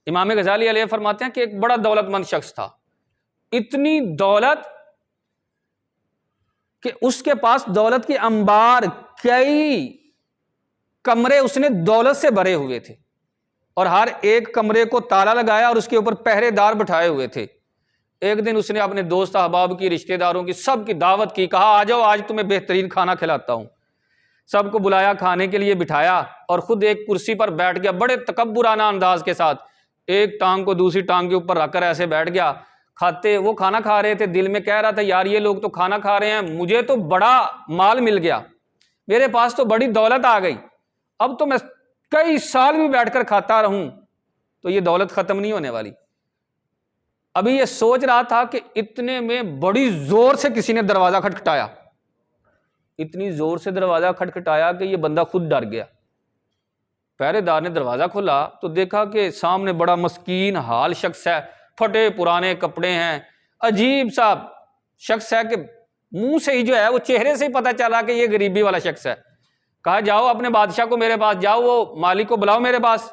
امام غزالی علیہ فرماتے ہیں کہ ایک بڑا دولت مند شخص تھا، اتنی دولت کہ اس کے پاس دولت کی انبار، کئی کمرے اس نے دولت سے بھرے ہوئے تھے، اور ہر ایک کمرے کو تالا لگایا اور اس کے اوپر پہرے دار بٹھائے ہوئے تھے۔ ایک دن اس نے اپنے دوست احباب کی، رشتہ داروں کی، سب کی دعوت کی، کہا آ جاؤ آج تمہیں بہترین کھانا کھلاتا ہوں۔ سب کو بلایا، کھانے کے لیے بٹھایا، اور خود ایک کرسی پر بیٹھ گیا، بڑے تکبرانہ انداز کے ساتھ ایک ٹانگ کو دوسری ٹانگ کے اوپر رکھ کر ایسے بیٹھ گیا۔ وہ کھانا کھا رہے تھے، دل میں کہہ رہا تھا یار یہ لوگ تو کھانا کھا رہے ہیں، مجھے تو بڑا مال مل گیا، میرے پاس تو بڑی دولت آ گئی، اب تو میں کئی سال بھی بیٹھ کر کھاتا رہوں تو یہ دولت ختم نہیں ہونے والی۔ ابھی یہ سوچ رہا تھا کہ اتنے میں بڑی زور سے کسی نے دروازہ کھٹکھٹایا، اتنی زور سے دروازہ کھٹکھٹایا کہ یہ بندہ خود ڈر گیا۔ پہرے دار نے دروازہ کھولا تو دیکھا کہ سامنے بڑا مسکین حال شخص ہے، پھٹے پرانے کپڑے ہیں، عجیب سا شخص ہے کہ منہ سے ہی جو ہے وہ چہرے سے ہی پتہ چلا کہ یہ غریبی والا شخص ہے۔ کہا جاؤ اپنے بادشاہ کو میرے پاس جاؤ، وہ مالک کو بلاؤ میرے پاس،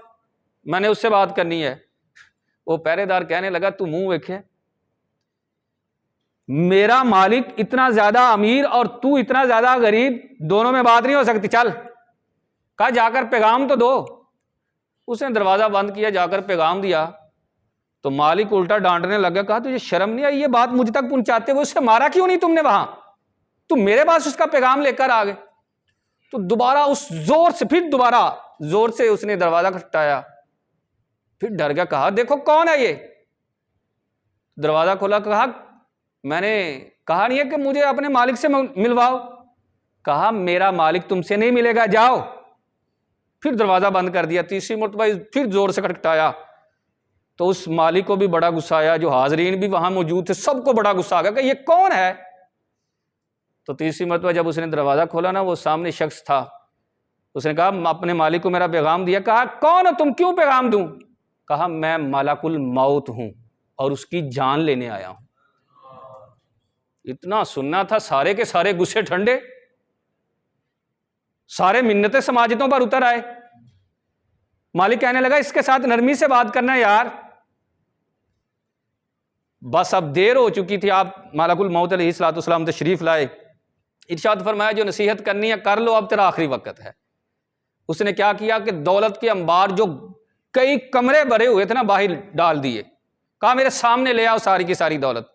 میں نے اس سے بات کرنی ہے۔ وہ پہرے دار کہنے لگا تو منہ ویکھے، میرا مالک اتنا زیادہ امیر اور تو اتنا زیادہ غریب، دونوں میں بات نہیں ہو سکتی، چل۔ کہا جا کر پیغام تو دو۔ اس نے دروازہ بند کیا، جا کر پیغام دیا تو مالک الٹا ڈانٹنے لگا، کہا تجھے شرم نہیں آئی یہ بات مجھ تک پہنچاتے ہوئے؟ اس سے مارا کیوں نہیں تم نے وہاں؟ تم میرے پاس اس کا پیغام لے کر آ گئے۔ تو دوبارہ اس زور سے، پھر دوبارہ زور سے اس نے دروازہ کھٹکھٹایا، پھر ڈر گیا، کہا دیکھو کون ہے یہ؟ دروازہ کھولا، کہا میں نے کہا نہیں ہے کہ مجھے اپنے مالک سے ملواؤ؟ کہا میرا مالک تم سے نہیں ملے گا، جاؤ۔ پھر دروازہ بند کر دیا، تیسری مرتبہ پھر زور سے کھٹکھٹایا تو اس مالک کو بھی بڑا غصہ آیا، جو حاضرین بھی وہاں موجود تھے سب کو بڑا غصہ آ گیا کہ یہ کون ہے؟ تو تیسری مرتبہ جب اس نے دروازہ کھولا نا، وہ سامنے شخص تھا، اس نے کہا اپنے مالک کو میرا پیغام دیا۔ کہا کون ہو تم، کیوں پیغام دوں؟ کہا میں ملک الموت ہوں اور اس کی جان لینے آیا ہوں۔ اتنا سننا تھا، سارے کے سارے غصے ٹھنڈے، سارے منتیں سماجتوں پر اتر آئے۔ مالک کہنے لگا اس کے ساتھ نرمی سے بات کرنا یار، بس اب دیر ہو چکی تھی، آپ ملک الموت علیہ الصلوۃ والسلام تشریف لائے، ارشاد فرمایا جو نصیحت کرنی ہے کر لو، اب تیرا آخری وقت ہے۔ اس نے کیا کیا کہ دولت کے انبار جو کئی کمرے بھرے ہوئے تھے نا، باہر ڈال دیے، کہا میرے سامنے لے آؤ ساری کی ساری دولت۔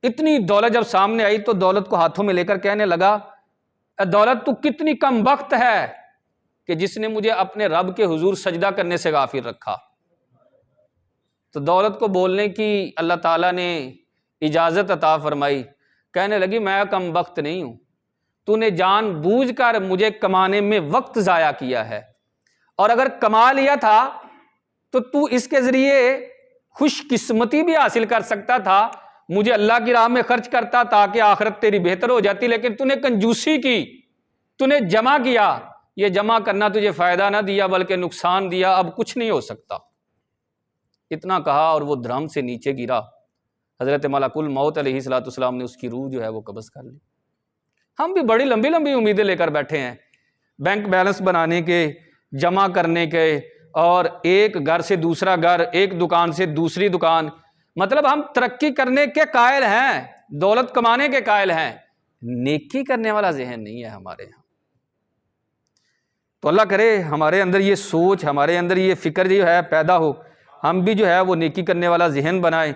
اتنی دولت جب سامنے آئی تو دولت کو ہاتھوں میں لے کر کہنے لگا اے دولت تو کتنی کم وقت ہے کہ جس نے مجھے اپنے رب کے حضور سجدہ کرنے سے غافل رکھا۔ تو دولت کو بولنے کی اللہ تعالیٰ نے اجازت عطا فرمائی، کہنے لگی میں کم وقت نہیں ہوں، تو نے جان بوجھ کر مجھے کمانے میں وقت ضائع کیا ہے، اور اگر کما لیا تھا تو اس کے ذریعے خوش قسمتی بھی حاصل کر سکتا تھا، مجھے اللہ کی راہ میں خرچ کرتا تاکہ آخرت تیری بہتر ہو جاتی، لیکن تو نے کنجوسی کی، تو نے جمع کیا، یہ جمع کرنا تجھے فائدہ نہ دیا بلکہ نقصان دیا، اب کچھ نہیں ہو سکتا۔ اتنا کہا اور وہ درہم سے نیچے گرا۔ حضرت ملک الموت علیہ الصلوۃ والسلام نے اس کی روح جو ہے وہ قبض کر لی۔ ہم بھی بڑی لمبی لمبی امیدیں لے کر بیٹھے ہیں، بینک بیلنس بنانے کے، جمع کرنے کے، اور ایک گھر سے دوسرا گھر، ایک دکان سے دوسری دکان، مطلب ہم ترقی کرنے کے قائل ہیں، دولت کمانے کے قائل ہیں، نیکی کرنے والا ذہن نہیں ہے ہمارے یہاں۔ تو اللہ کرے ہمارے اندر یہ سوچ، ہمارے اندر یہ فکر جو ہے پیدا ہو، ہم بھی جو ہے وہ نیکی کرنے والا ذہن بنائیں۔